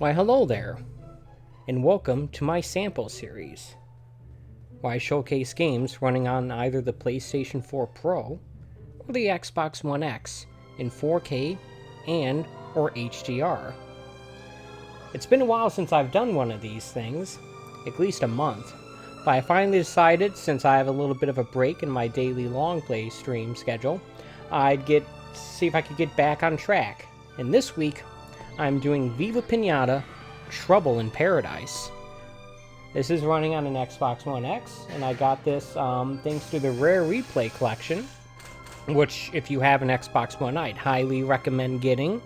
Why, hello there, and welcome to my sample series, where I showcase games running on either the PlayStation 4 Pro or the Xbox One X in 4K and or HDR. It's been a while since I've done one of these things, at least a month, but I finally decided, since I have a little bit of a break in my daily long play stream schedule, I'd see if I could get back on track. And this week, I'm doing Viva Pinata, Trouble in Paradise. This is running on an Xbox One X, and I got this thanks to the Rare Replay collection, which, if you have an Xbox One, I'd highly recommend getting.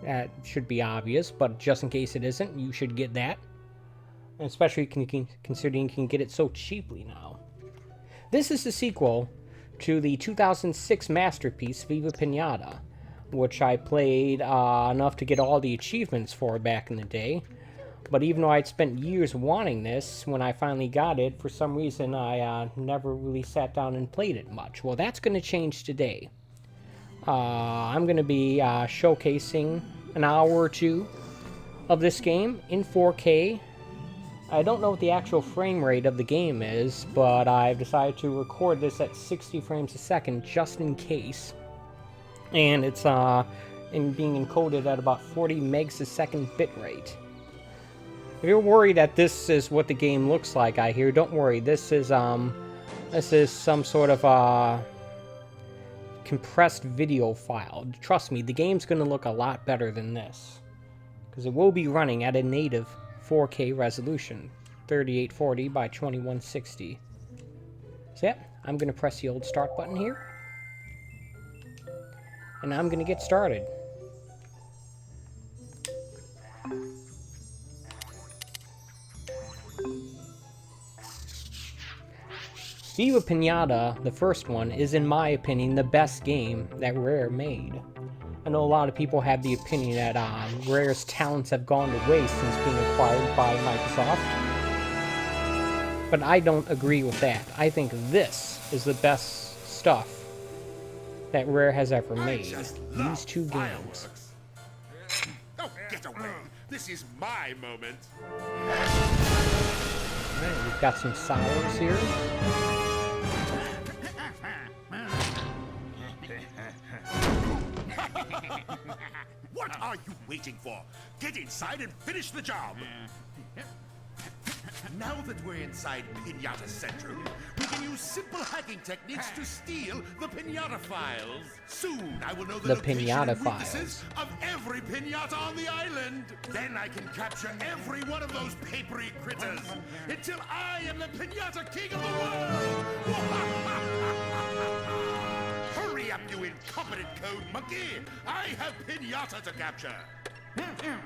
That should be obvious, but just in case it isn't, you should get that. And especially considering you can get it so cheaply now. This is the sequel to the 2006 masterpiece, Viva Pinata, which I played enough to get all the achievements for back in the day. But even though I'd spent years wanting this, when I finally got it, for some reason I never really sat down and played it much. Well, that's going to change today. I'm going to be showcasing an hour or two of this game in 4K. I don't know what the actual frame rate of the game is, but I've decided to record this at 60 frames a second just in case. And it's being encoded at about 40 megs a second bitrate. If you're worried that this is what the game looks like, I hear, don't worry. This is some sort of compressed video file. Trust me, the game's going to look a lot better than this, because it will be running at a native 4K resolution, 3840 by 2160. So yeah, I'm going to press the old start button here. And I'm going to get started. Viva Pinata, the first one, is in my opinion the best game that Rare made. I know a lot of people have the opinion that Rare's talents have gone to waste since being acquired by Microsoft. But I don't agree with that. I think this is the best stuff that Rare has ever made. These two games. Oh, get away! This is my moment. Alright, we've got some sours here. What are you waiting for? Get inside and finish the job. Now that we're inside Pinata Centrum, we can use simple hacking techniques to steal the Pinata files. Soon, I will know the location Pinata and weaknesses files. of every Pinata on the island. Then I can capture every one of those papery critters until I am the Pinata King of the world. Hurry up, you incompetent code monkey! I have Pinata to capture. Delete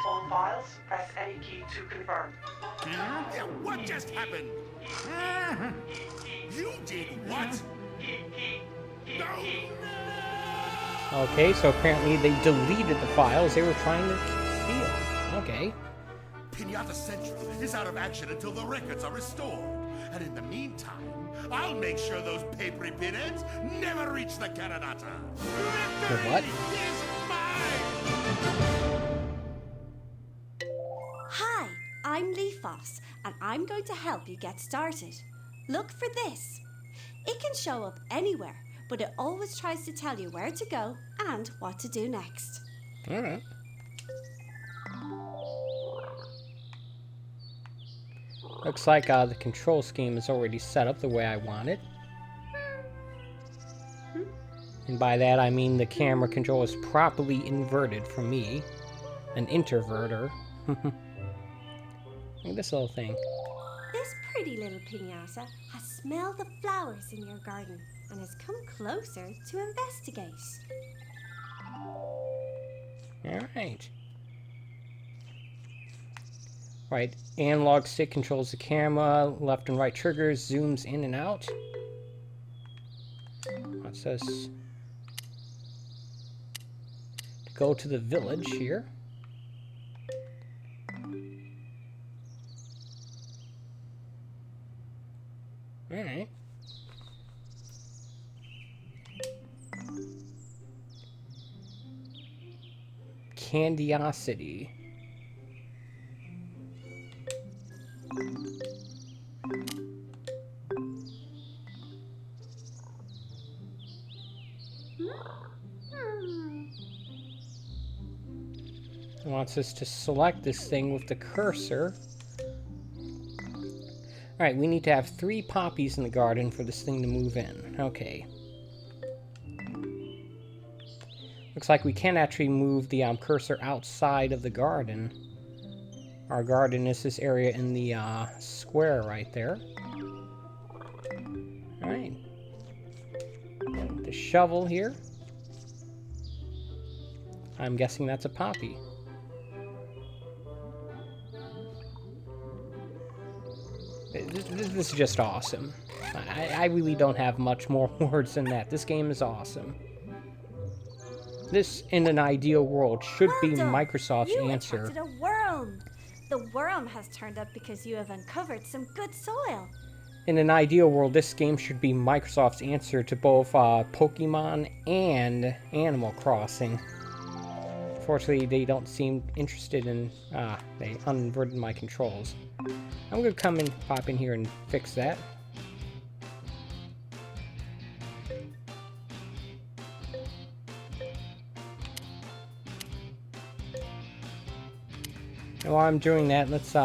all files. Press any key to confirm. Yeah, what just happened? You did what? No! Okay, so apparently they deleted the files they were trying to steal. Okay. Pinata Central is out of action until the records are restored. And in the meantime, I'll make sure those papery pinheads never reach the Caranata. The what? Is mine! Hi, I'm Leafos, and I'm going to help you get started. Look for this. It can show up anywhere, but it always tries to tell you where to go and what to do next. Alright. Looks like the control scheme is already set up the way I want it. And by that I mean the camera control is properly inverted for me. An interverter. Look at this little thing. This pretty little Pinata has smelled the flowers in your garden and has come closer to investigate. Alright. Right, analog stick controls the camera, left and right triggers, zooms in and out. What's this? Go to the village here. Alright. Candiosity. It wants us to select this thing with the cursor. Alright, we need to have 3 poppies in the garden for this thing to move in. Okay. Looks like we can actually move the cursor outside of the garden. Our garden is this area in the square right there. Alright. The shovel here. I'm guessing that's a poppy. This is just awesome. I really don't have much more words than that. This game is awesome. This, in an ideal world, should be Well done. Microsoft's You answer. attracted a worm. The worm has turned up because you have uncovered some good soil. In an ideal world, this game should be Microsoft's answer to both Pokemon and Animal Crossing. Fortunately, they don't seem interested in... they uninverted my controls. I'm gonna come and pop in here and fix that. And while I'm doing that, let's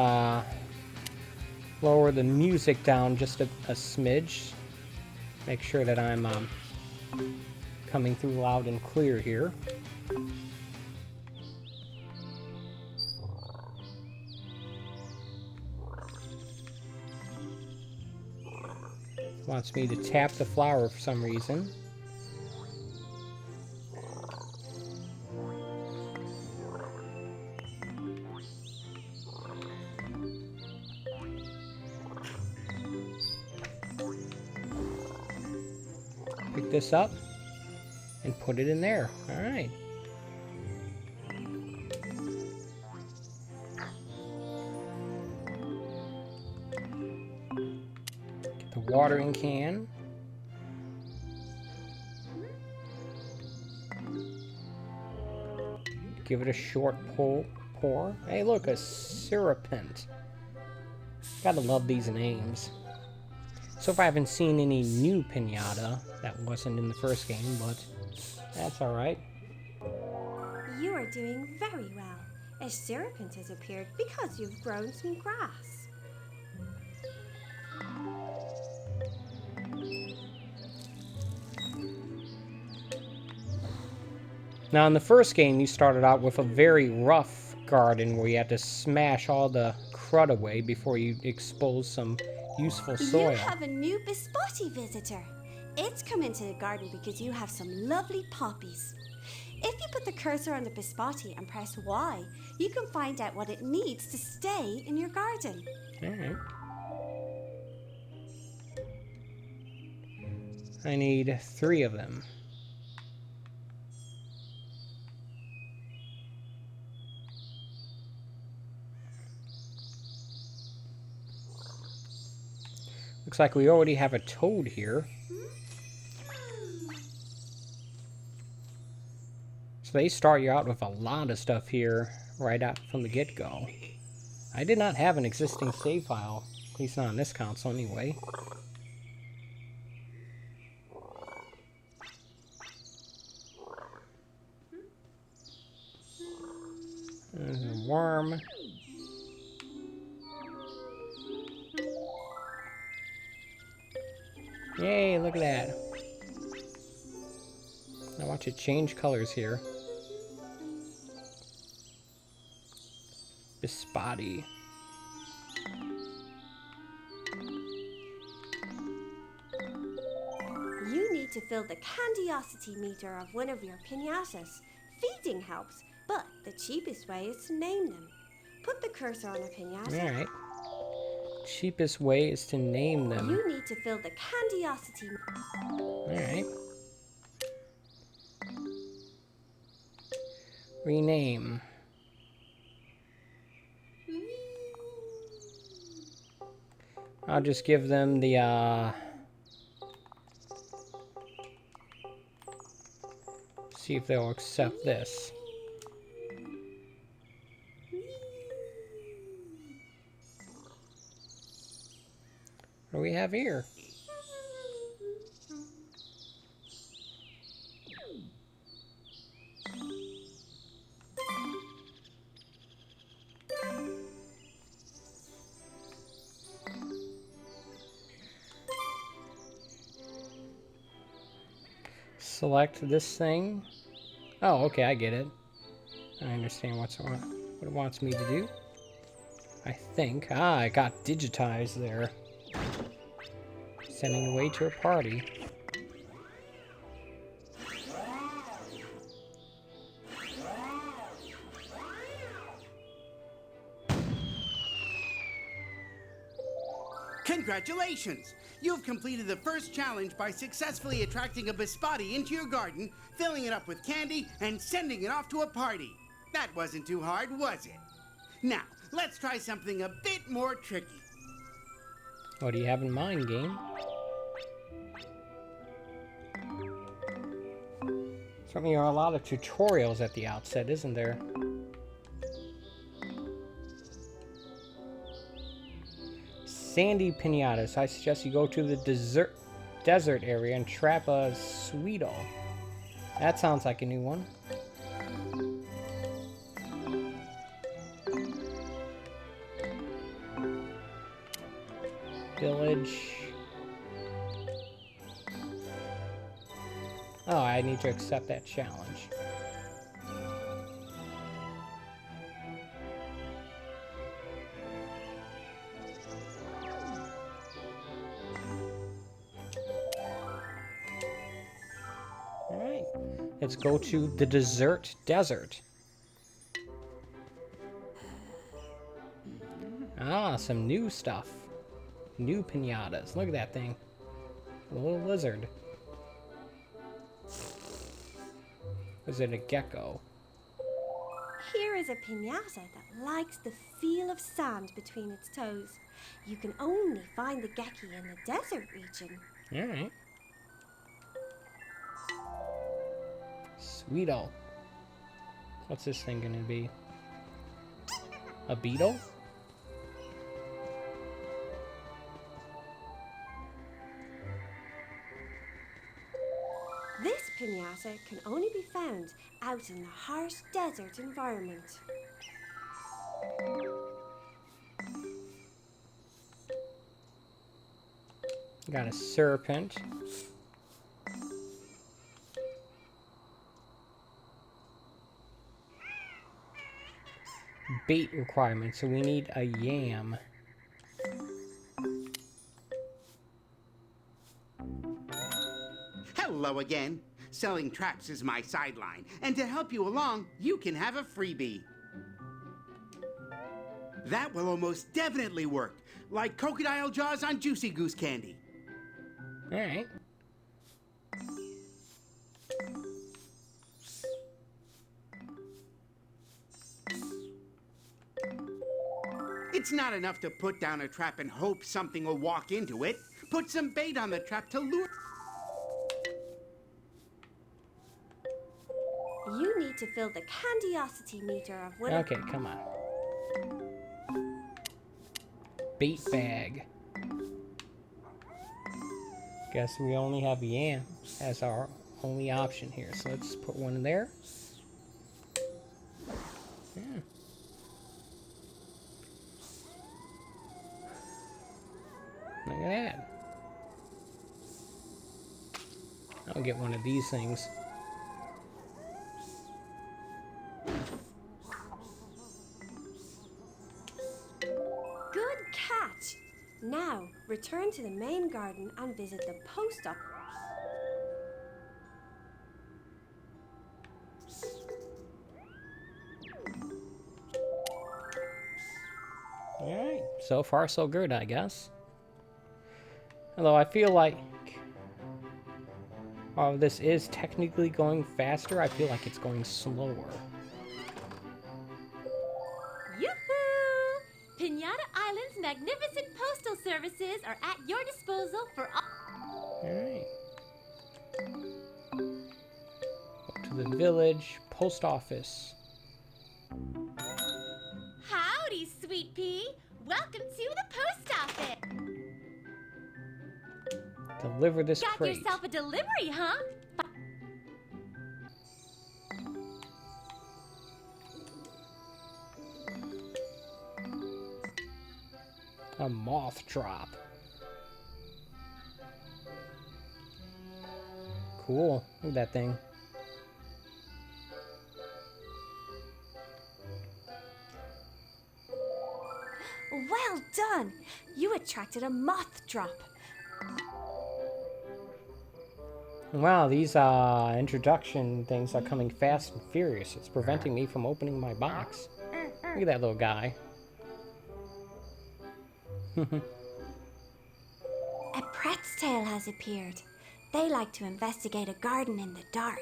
lower the music down just a smidge. Make sure that I'm coming through loud and clear here. Wants me to tap the flower for some reason. Pick this up and put it in there. All right. Get the watering can. Give it a short pour. Hey, look, a Serpent. Gotta love these names. So far, I haven't seen any new Pinata. That wasn't in the first game, but that's alright. You are doing very well. A serpent has appeared because you've grown some grass. Now, in the first game, you started out with a very rough garden where you had to smash all the crud away before you expose some useful soil. You have a new Bispotti visitor. It's come into the garden because you have some lovely poppies. If you put the cursor on the Bispotti and press Y, you can find out what it needs to stay in your garden. Alright. I need 3 of them. Looks like we already have a toad here. So they start you out with a lot of stuff here right out from the get-go. I did not have an existing save file, at least not on this console anyway. There's a worm. Yay, look at that. Now watch it change colors here. Bispotti. You need to fill the candiosity meter of one of your piñatas. Feeding helps, but the cheapest way is to name them. Put the cursor on a piñata. Alright. Cheapest way is to name them. You need to fill the candiosity. Alright. Rename. I'll just give them the, see if they'll accept this. do we have here? Select this thing. Oh, okay, I get it. I understand what it wants me to do. I think. Ah, it got digitized there. Sending away to a party. Congratulations! You've completed the first challenge by successfully attracting a Bispati into your garden, filling it up with candy, and sending it off to a party. That wasn't too hard, was it? Now, let's try something a bit more tricky. What do you have in mind, game? Certainly are a lot of tutorials at the outset, isn't there? Sandy Pinata, so I suggest you go to the desert area and trap a Sweetle. That sounds like a new one. Village. Oh, I need to accept that challenge. Alright, let's go to the desert. Ah, some new stuff. New pinatas. Look at that thing. A little lizard. Is it a gecko? Here is a piñata that likes the feel of sand between its toes. You can only find the gecko in the desert region. Alright. Sweetle. What's this thing gonna be? A beetle? This piñata can only be found out in the harsh desert environment. Got a serpent. Bait requirement, so we need a yam. Hello again. Selling traps is my sideline, and to help you along, you can have a freebie. That will almost definitely work, like crocodile jaws on Juicy Goose candy. Alright. It's not enough to put down a trap and hope something will walk into it. Put some bait on the trap to lure... You need to fill the candiosity meter of one. Okay, come on. Bait bag. Guess we only have yam as our only option here, so let's put one in there. Yeah. Look at that. I'll get one of these things. Good catch! Now, return to the main garden and visit the post office. Alright, so far so good, I guess. Although I feel like, while this is technically going faster, I feel like it's going slower. Yoo-hoo! Piñata Island's magnificent postal services are at your disposal for all... Alright. Go to the village, post office. Howdy, Sweet Pea! Welcome to the post office! Deliver this Got crate. yourself a delivery, huh? A moth drop. Cool. Look at that thing. Well done! You attracted a moth drop. Wow, these introduction things are coming fast and furious. It's preventing me from opening my box. Look at that little guy. A pret's tail has appeared. They like to investigate a garden in the dark.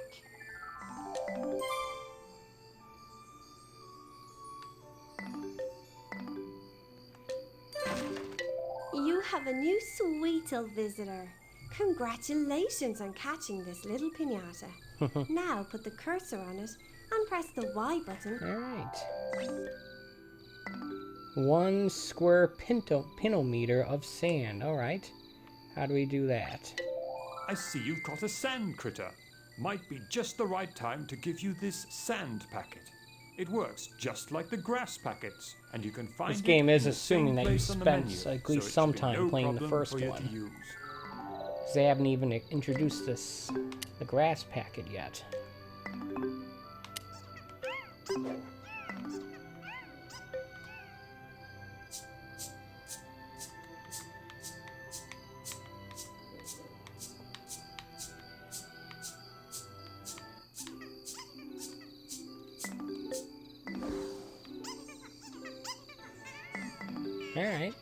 You have a new sweetle visitor. Congratulations on catching this little pinata. Now put the cursor on it and press the Y button. Alright. 1 square pinometer of sand. Alright. How do we do that? I see you've got a sand critter. Might be just the right time to give you this sand packet. It works just like the grass packets, and you can find This game it is in the assuming same that you place on the spent menu, at so least it some should be time no playing the problem first for you one. to use. Because they haven't even introduced the grass packet yet. Alright.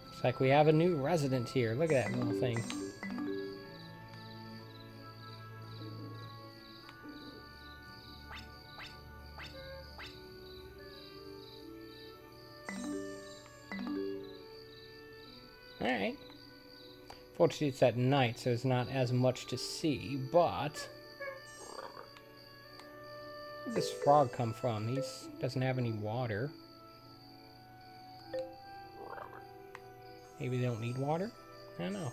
Looks like we have a new resident here. Look at that little thing. Alright. Fortunately, it's at night, so there's not as much to see, but... Where did this frog come from? He doesn't have any water. Maybe they don't need water? I don't know.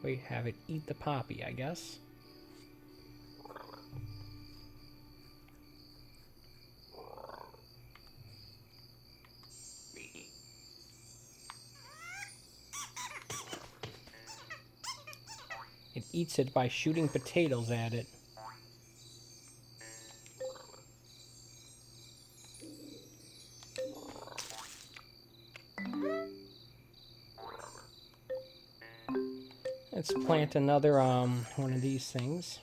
We have it eat the poppy, I guess. It eats it by shooting potatoes at it. Let's plant another one of these things.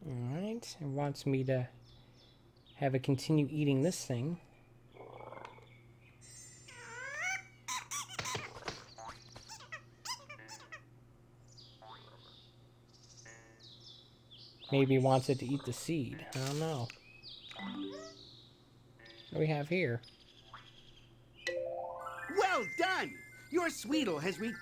Alright, it wants me to have it continue eating this thing. Maybe it wants it to eat the seed. I don't know. What do we have here? Well done! Your sweetle has reached...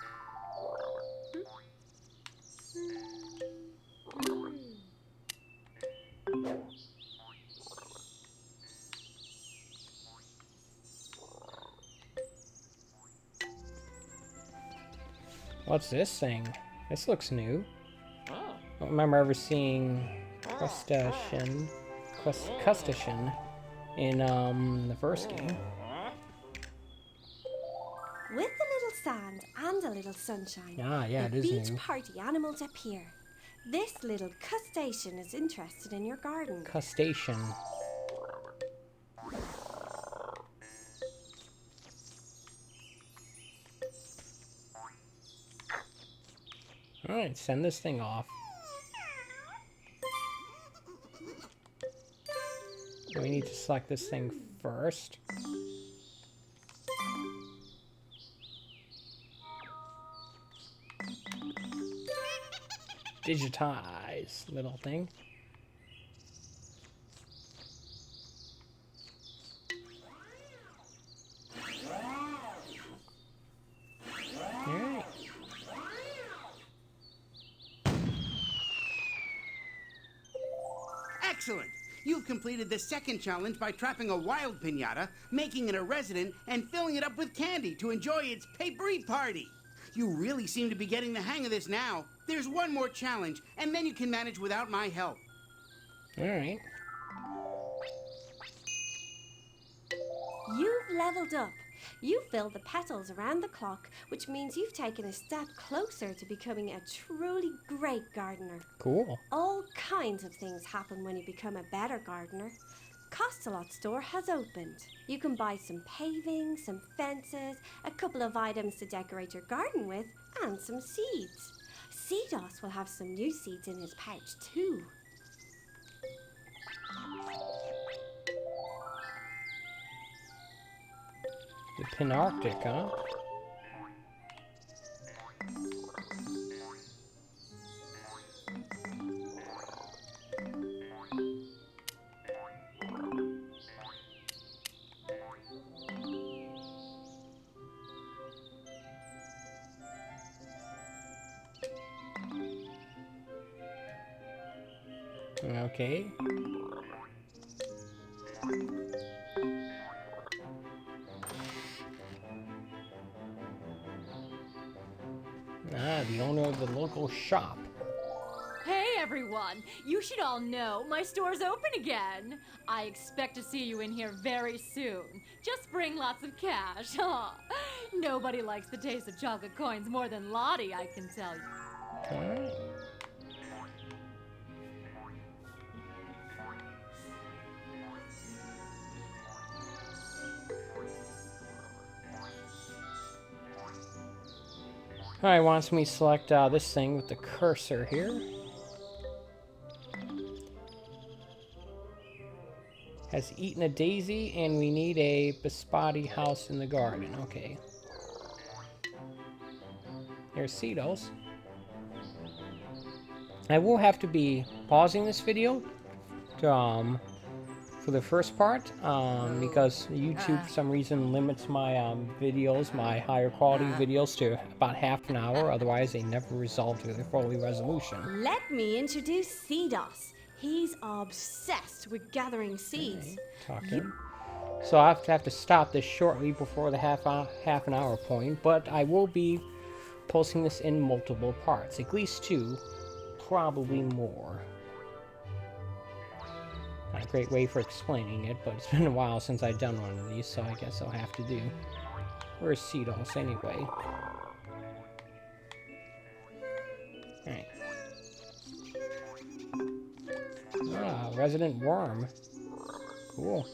What's this thing? This looks new. I don't remember ever seeing crustacean in the first game. With a little sand and a little sunshine, Ah, yeah, the it is beach new. party animals appear. This little crustacean is interested in your garden. Crustacean. Alright, send this thing off. We need to select this thing first. Digitize little thing. Alright. Excellent! You've completed the second challenge by trapping a wild pinata, making it a resident, and filling it up with candy to enjoy its papery party. You really seem to be getting the hang of this now. There's one more challenge, and then you can manage without my help. Alright. You've leveled up. You filled the petals around the clock, which means you've taken a step closer to becoming a truly great gardener. Cool. All kinds of things happen when you become a better gardener. Cost-a-lot store has opened. You can buy some paving, some fences, a couple of items to decorate your garden with, and some seeds. Seedos will have some new seeds in his pouch too. The Pinarctic, huh? Okay. Ah, the owner of the local shop. Hey everyone! You should all know my store's open again. I expect to see you in here very soon. Just bring lots of cash. Nobody likes the taste of chocolate coins more than Lottie, I can tell you. Alright. Alright, wants me to select this thing with the cursor here. Has eaten a daisy, and we need a biscotti house in the garden. Okay. Here's Cedos. I will have to be pausing this video to, for the first part, because YouTube for some reason limits my videos, my higher quality videos, to about half an hour. Otherwise, they never resolve to their full resolution. Let me introduce Seedos. He's obsessed with gathering seeds. Talking. So I have to stop this shortly before the half an hour point, but I will be posting this in multiple parts, at least 2, probably more. Not a great way for explaining it, but it's been a while since I've done one of these, so I guess I'll have to do. Where's Cedos anyway? Alright. Ah, resident worm. Cool.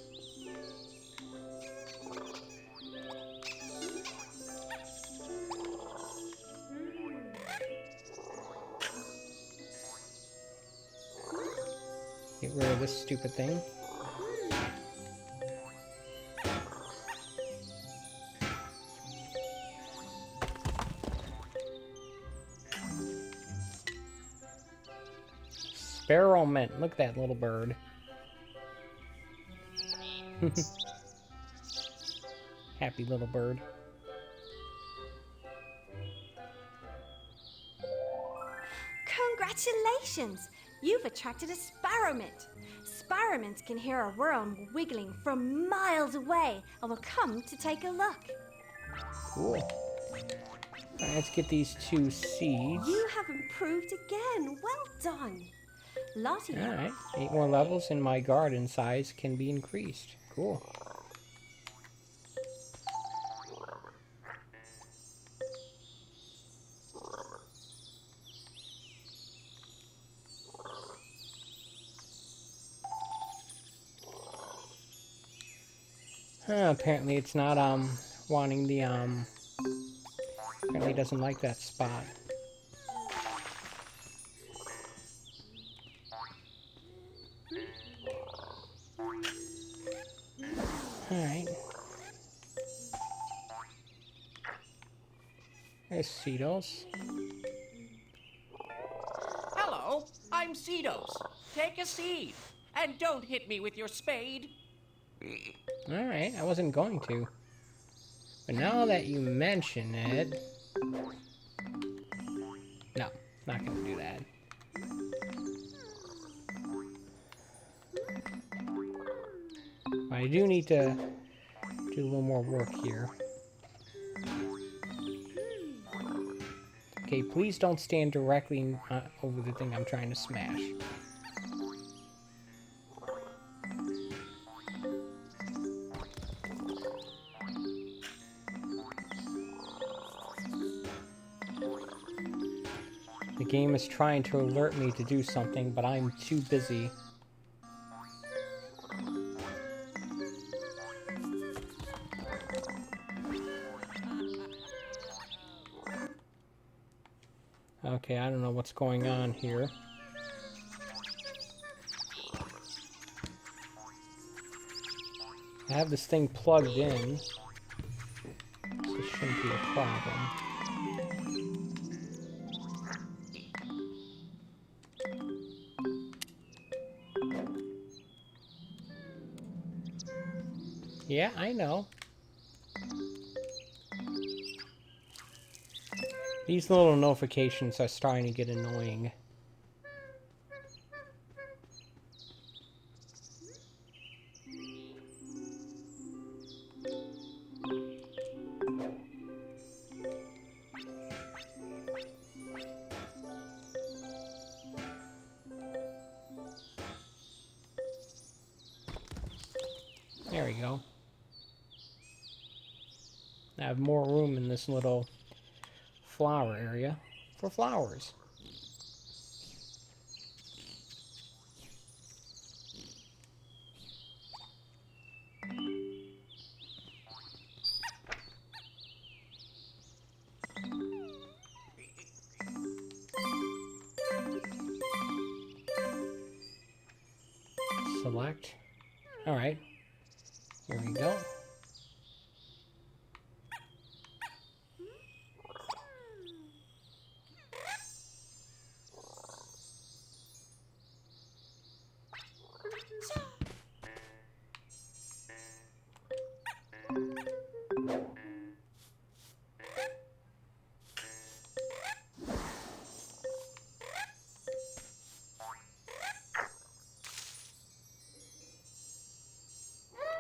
Get rid of this stupid thing. Sparrowmint. Look at that little bird. Happy little bird. Congratulations! You've attracted a sparrowmint. Sparrowmints can hear a worm wiggling from miles away and will come to take a look. Cool. Alright, let's get these 2 seeds. You have improved again. Well done. Lottie. Alright, 8 more levels and my garden size can be increased. Cool. Apparently it's not, wanting the, apparently it doesn't like that spot. Alright. There's Cedos. I'm Cedos. Take a seat. And don't hit me with your spade. Alright, I wasn't going to. But now that you mention it... No, not gonna do that. I do need to do a little more work here. Okay, please don't stand directly over the thing I'm trying to smash. The game is trying to alert me to do something, but I'm too busy. Okay, I don't know what's going on here. I have this thing plugged in, so it shouldn't be a problem. Yeah, I know. These little notifications are starting to get annoying. There we go. I have more room in this little flower area for flowers. Select. Alright. Here we go.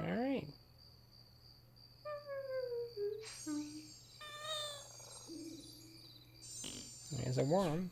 Alright. There's a worm.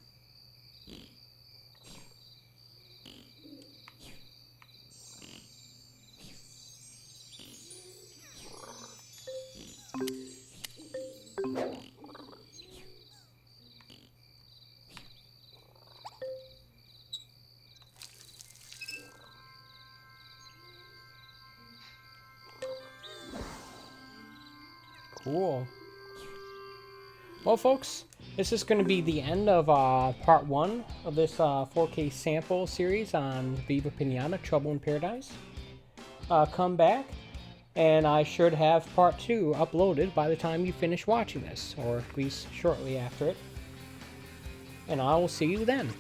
Cool. Well, folks, this is going to be the end of part 1 of this 4K sample series on Viva Pinata, Trouble in Paradise. Come back, and I should have part 2 uploaded by the time you finish watching this, or at least shortly after it. And I will see you then.